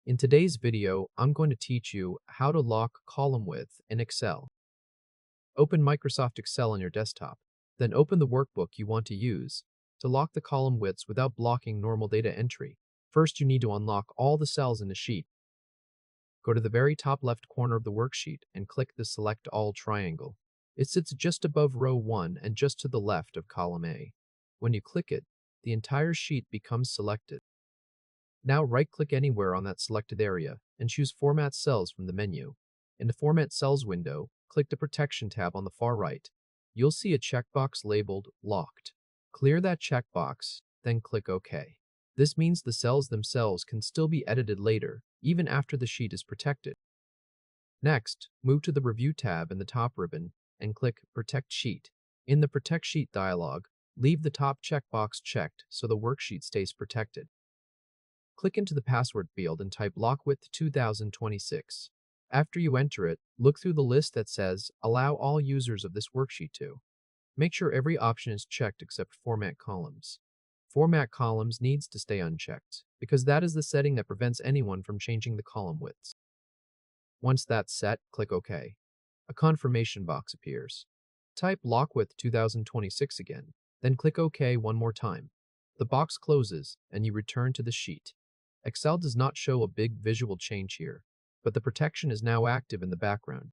In today's video, I'm going to teach you how to lock column width in Excel. Open Microsoft Excel on your desktop, then open the workbook you want to use to lock the column widths without blocking normal data entry. First, you need to unlock all the cells in the sheet. Go to the very top left corner of the worksheet and click the Select All triangle. It sits just above row 1 and just to the left of column A. When you click it, the entire sheet becomes selected. Now right-click anywhere on that selected area and choose Format Cells from the menu. In the Format Cells window, click the Protection tab on the far right. You'll see a checkbox labeled Locked. Clear that checkbox, then click OK. This means the cells themselves can still be edited later, even after the sheet is protected. Next, move to the Review tab in the top ribbon and click Protect Sheet. In the Protect Sheet dialog, leave the top checkbox checked so the worksheet stays protected. Click into the password field and type lockwidth 2026. After you enter it, look through the list that says Allow all users of this worksheet to. Make sure every option is checked except Format Columns. Format Columns needs to stay unchecked, because that is the setting that prevents anyone from changing the column widths. Once that's set, click OK. A confirmation box appears. Type lockwidth 2026 again, then click OK one more time. The box closes, and you return to the sheet. Excel does not show a big visual change here, but the protection is now active in the background.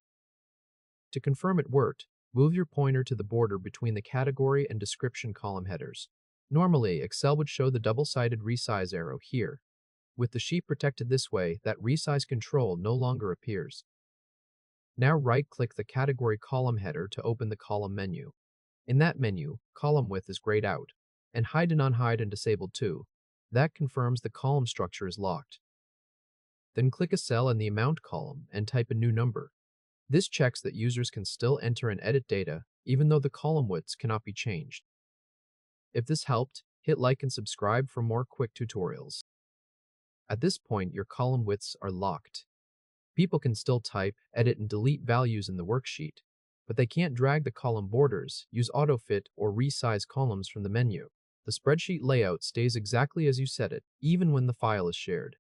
To confirm it worked, move your pointer to the border between the category and description column headers. Normally, Excel would show the double-sided resize arrow here. With the sheet protected this way, that resize control no longer appears. Now right-click the category column header to open the column menu. In that menu, column width is grayed out, and hide and unhide and disabled too. That confirms the column structure is locked. Then click a cell in the amount column and type a new number. This checks that users can still enter and edit data, even though the column widths cannot be changed. If this helped, hit like and subscribe for more quick tutorials. At this point, your column widths are locked. People can still type, edit, and delete values in the worksheet, but they can't drag the column borders, use autofit, or resize columns from the menu. The spreadsheet layout stays exactly as you set it, even when the file is shared.